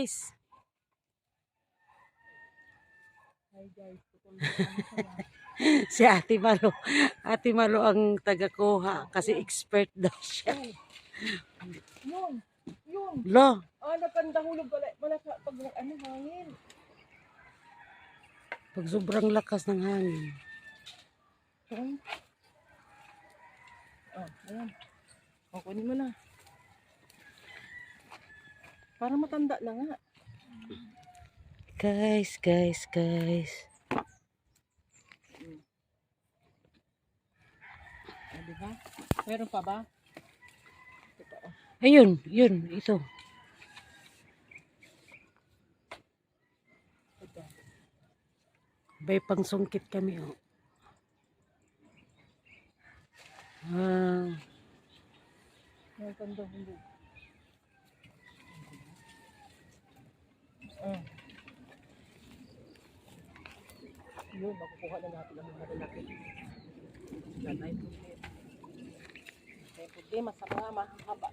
guys. Hi guys. Si Ate Malo. Ate Malo ang taga-kuha kasi expert daw siya. Yun. Yun. Lo, Napandahulog wala sa pag hangin. pag sobrang lakas ng hangin. Ayan. Ayan. Kunin mo na. Para matanda na nga. Guys. Diba? Meron pa ba? Ayun, ito. May pangsungkit kami, oh. Meron pandahulog. Yun, makukuha na natin ang mga lalaki. Wala tayong problema. May problema sa mga mahaba.